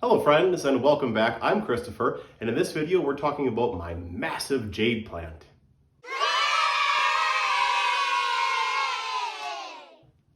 Hello friends and welcome back. I'm Christopher, and in this video we're talking about my massive jade plant.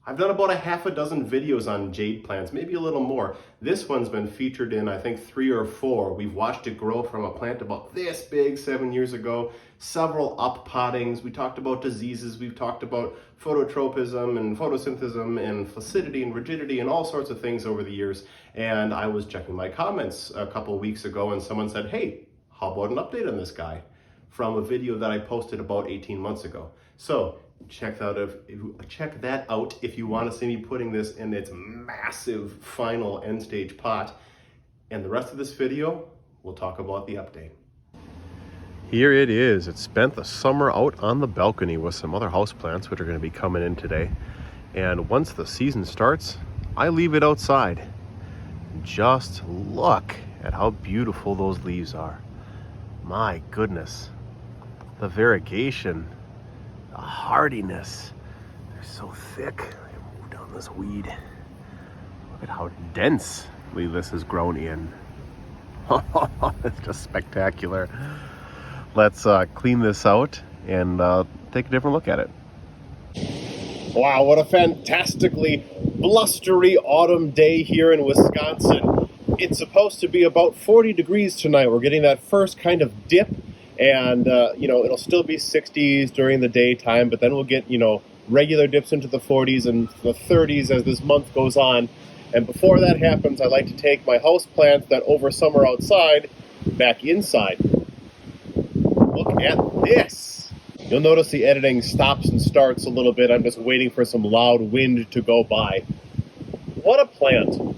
I've done about a half a dozen videos on jade plants, maybe a little more. This one's been featured in I think 3 or 4. We've watched it grow from a plant about this big 7 years ago, several up-pottings. We talked about diseases, we've talked about phototropism and photosynthesis and flaccidity and rigidity and all sorts of things over the years. And I was checking my comments a couple weeks ago and someone said, hey, how about an update on this guy? From a video that I posted about 18 months ago. So check that out if you want to see me putting this in its massive final end stage pot. And the rest of this video, we'll talk about the update. Here it is. It spent the summer out on the balcony with some other houseplants, which are going to be coming in today. And once the season starts, I leave it outside. Just look at how beautiful those leaves are. My goodness. The variegation, the hardiness. They're so thick. I move down this weed. Look at how densely this is grown in. It's just spectacular. Let's clean this out and take a different look at it. Wow, what a fantastically blustery autumn day here in Wisconsin. It's supposed to be about 40 degrees tonight. We're getting that first kind of dip. And, it'll still be 60s during the daytime, but then we'll get, regular dips into the 40s and the 30s as this month goes on. And before that happens, I like to take my house plants that over summer outside back inside. Look at this. You'll notice the editing stops and starts a little bit. I'm just waiting for some loud wind to go by. What a plant.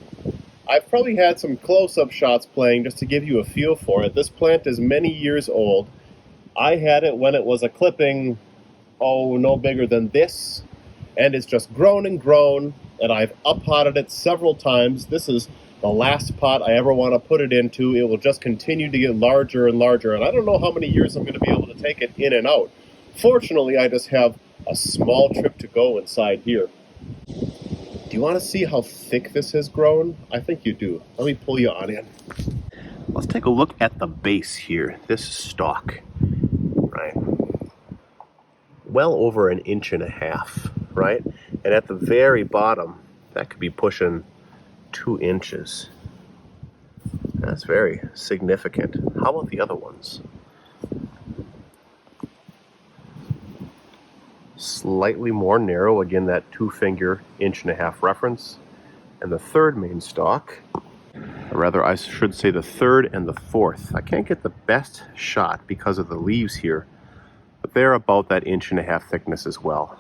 I've probably had some close-up shots playing just to give you a feel for it. This plant is many years old. I had it when it was a clipping, no bigger than this. And it's just grown and grown, and I've up-potted it several times. This is the last pot I ever want to put it into. It will just continue to get larger and larger, and I don't know how many years I'm going to be able to take it in and out. Fortunately, I just have a small trip to go inside here. Do you want to see how thick this has grown? I think you do. Let me pull you on in. Let's take a look at the base here. This stalk, right? Well over 1.5 inches, right? And at the very bottom, that could be pushing 2 inches. That's very significant. How about the other ones? Slightly more narrow, again that 2-finger 1.5-inch reference. And the third main stalk, or rather I should say the third and the fourth. I can't get the best shot because of the leaves here, but they're about that 1.5 inch thickness as well.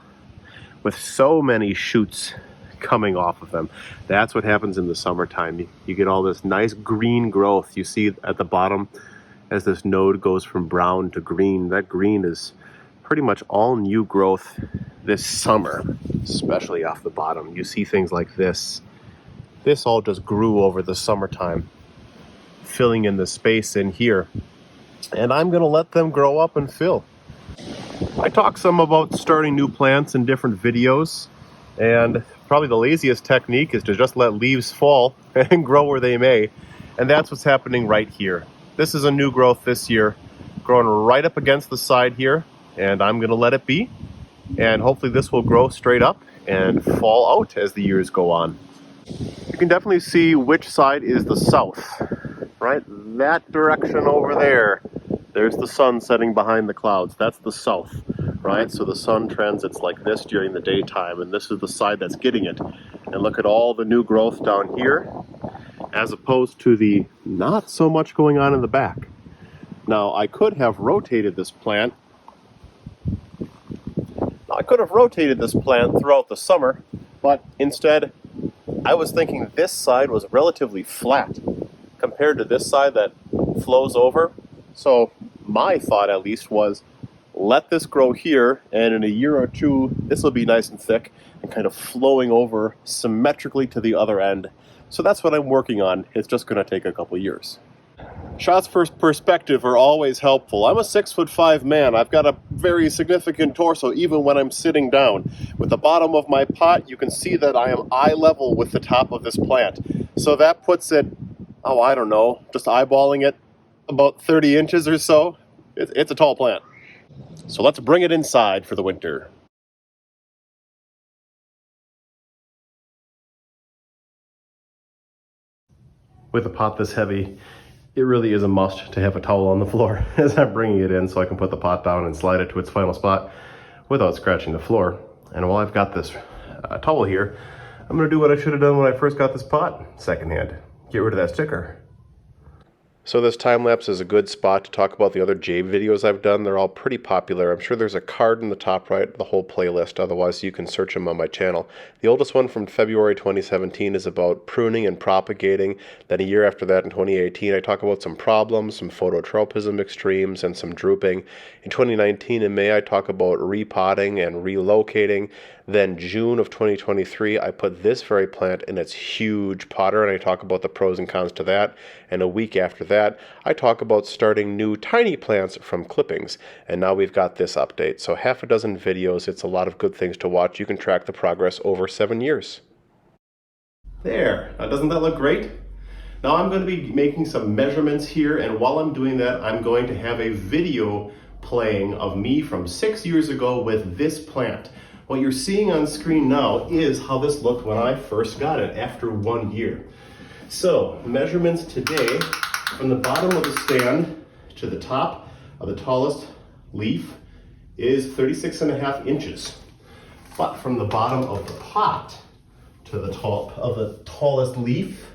With so many shoots coming off of them. That's what happens in the summertime. You get all this nice green growth. You see at the bottom as this node goes from brown to green. That green is pretty much all new growth this summer, especially off the bottom. You see things like this. This all just grew over the summertime, filling in the space in here. And I'm going to let them grow up and fill. I talk some about starting new plants in different videos, and probably the laziest technique is to just let leaves fall and grow where they may. And that's what's happening right here. This is a new growth this year, growing right up against the side here. And I'm going to let it be, and hopefully this will grow straight up and fall out as the years go on. You can definitely see which side is the south, right? That direction over there, there's the sun setting behind the clouds. That's the south, right? So the sun transits like this during the daytime, and this is the side that's getting it. And look at all the new growth down here, as opposed to the not so much going on in the back. Now, I could have rotated this plant throughout the summer, but instead I was thinking this side was relatively flat compared to this side that flows over. So my thought at least was, let this grow here, and in a year or two this will be nice and thick and kind of flowing over symmetrically to the other end. So that's what I'm working on. It's just going to take a couple years. Shots for perspective are always helpful. I'm a 6'5" man. I've got a very significant torso even when I'm sitting down. With the bottom of my pot, you can see that I am eye level with the top of this plant. So that puts it oh, I don't know, just eyeballing it, about 30 inches or so. It's a tall plant. So let's bring it inside for the winter. With a pot this heavy, it really is a must to have a towel on the floor as I'm bringing it in so I can put the pot down and slide it to its final spot without scratching the floor. And while I've got this towel here, I'm gonna do what I should have done when I first got this pot secondhand. Get rid of that sticker. So this time lapse is a good spot to talk about the other Jade videos I've done. They're all pretty popular. I'm sure there's a card in the top right, the whole playlist, otherwise you can search them on my channel. The oldest one from February 2017 is about pruning and propagating. Then a year after that, in 2018, I talk about some problems, some phototropism extremes, and some drooping. In 2019, in May, I talk about repotting and relocating. Then June of 2023, I put this very plant in its huge potter, and I talk about the pros and cons to that. And a week after that, I talk about starting new tiny plants from clippings. And now we've got this update. So half a dozen videos. It's a lot of good things to watch. You can track the progress over 7 years. There. Now, doesn't that look great? Now I'm going to be making some measurements here, and while I'm doing that, I'm going to have a video playing of me from 6 years ago with this plant. What you're seeing on screen now is how this looked when I first got it after 1 year. So, measurements today, from the bottom of the stand to the top of the tallest leaf is 36.5 inches. But from the bottom of the pot to the top of the tallest leaf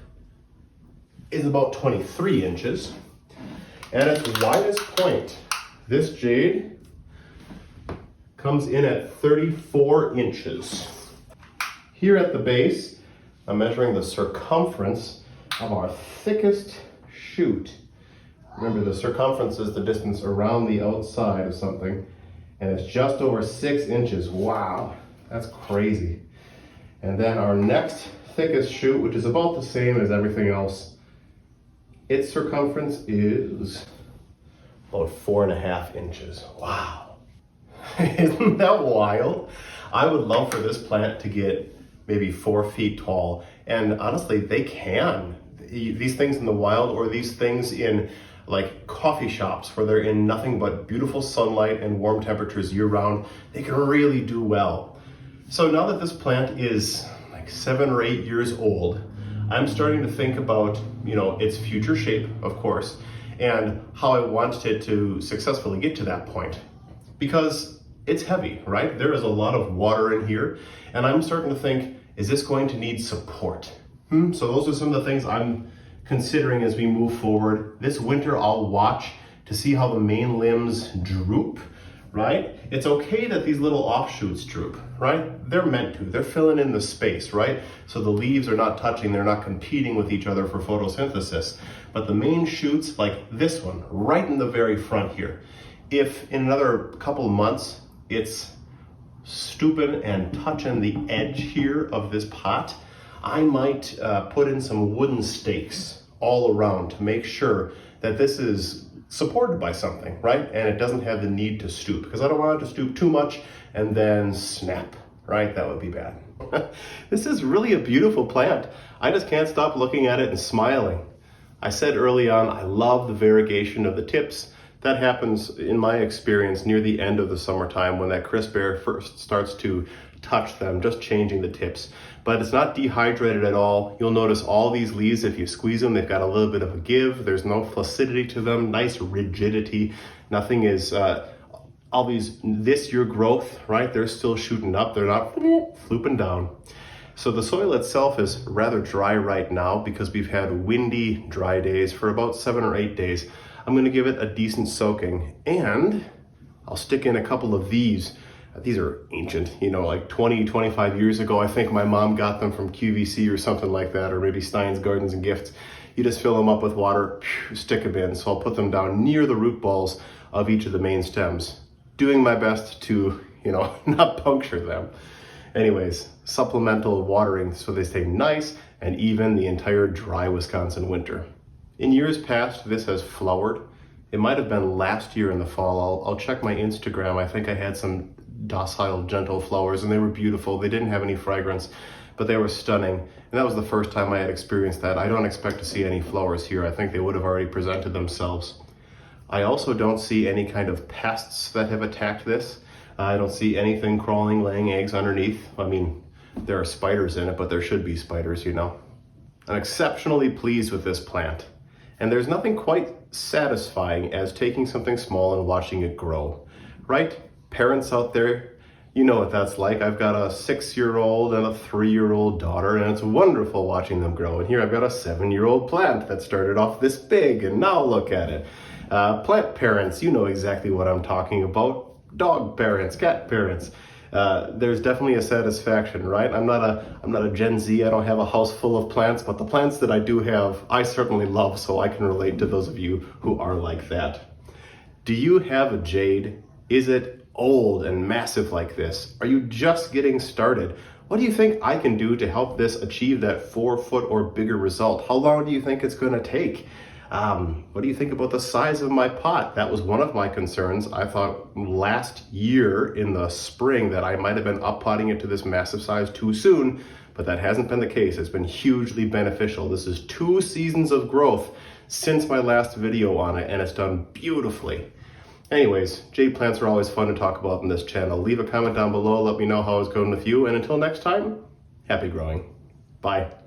is about 23 inches. And at its widest point, this jade comes in at 34 inches. Here at the base, I'm measuring the circumference of our thickest shoot. Remember, the circumference is the distance around the outside of something, and it's just over 6 inches. Wow, that's crazy. And then our next thickest shoot, which is about the same as everything else, its circumference is about 4.5 inches. Wow. Isn't that wild? I would love for this plant to get maybe 4 feet tall. And honestly, they can. These things in the wild, or these things in like coffee shops where they're in nothing but beautiful sunlight and warm temperatures year round, they can really do well. So now that this plant is like 7 or 8 years old, I'm starting to think about, its future shape, of course, and how I want it to successfully get to that point. Because it's heavy, right? There is a lot of water in here, and I'm starting to think, is this going to need support? So those are some of the things I'm considering as we move forward. This winter, I'll watch to see how the main limbs droop, right? It's okay that these little offshoots droop, right? They're meant to. They're filling in the space, right? So the leaves are not touching, they're not competing with each other for photosynthesis. But the main shoots, like this one, right in the very front here, if in another couple of months, it's stooping and touching the edge here of this pot, I might put in some wooden stakes all around to make sure that this is supported by something, right? And it doesn't have the need to stoop, because I don't want it to stoop too much and then snap, right? That would be bad. This is really a beautiful plant. I just can't stop looking at it and smiling. I said early on, I love the variegation of the tips. That happens, in my experience, near the end of the summertime when that crisp air first starts to touch them, just changing the tips. But it's not dehydrated at all. You'll notice all these leaves, if you squeeze them, they've got a little bit of a give. There's no flaccidity to them, nice rigidity. Nothing is, all these this year growth, right? They're still shooting up. They're not flooping down. So the soil itself is rather dry right now because we've had windy, dry days for about 7 or 8 days. I'm gonna give it a decent soaking, and I'll stick in a couple of these. These are ancient, like 20, 25 years ago. I think my mom got them from QVC or something like that, or maybe Stein's Gardens and Gifts. You just fill them up with water, stick them in. So I'll put them down near the root balls of each of the main stems, doing my best to, not puncture them. Anyways, supplemental watering so they stay nice and even the entire dry Wisconsin winter. In years past, this has flowered. It might have been last year in the fall. I'll check my Instagram. I think I had some docile, gentle flowers, and they were beautiful. They didn't have any fragrance, but they were stunning. And that was the first time I had experienced that. I don't expect to see any flowers here. I think they would have already presented themselves. I also don't see any kind of pests that have attacked this. I don't see anything crawling, laying eggs underneath. I mean, there are spiders in it, but there should be spiders, you know. I'm exceptionally pleased with this plant. And there's nothing quite satisfying as taking something small and watching it grow, right? Parents out there, you know what that's like. I've got a 6-year-old and a 3-year-old daughter, and it's wonderful watching them grow. And here I've got a 7-year-old plant that started off this big, and now look at it. Plant parents, you know exactly what I'm talking about. Dog parents, cat parents. There's definitely a satisfaction, right? I'm not a Gen Z. I don't have a house full of plants, but the plants that I do have, I certainly love, so I can relate to those of you who are like that. Do you have a jade? Is it old and massive like this? Are you just getting started? What do you think I can do to help this achieve that 4-foot or bigger result? How long do you think it's going to take? What do you think about the size of my pot? That was one of my concerns. I thought last year in the spring that I might have been up potting it to this massive size too soon, but that hasn't been the case. It's been hugely beneficial. This is 2 seasons of growth since my last video on it, and it's done beautifully. Anyways, jade plants are always fun to talk about in this channel. Leave a comment down below, let me know how it's going with you, and until next time, happy growing. Bye.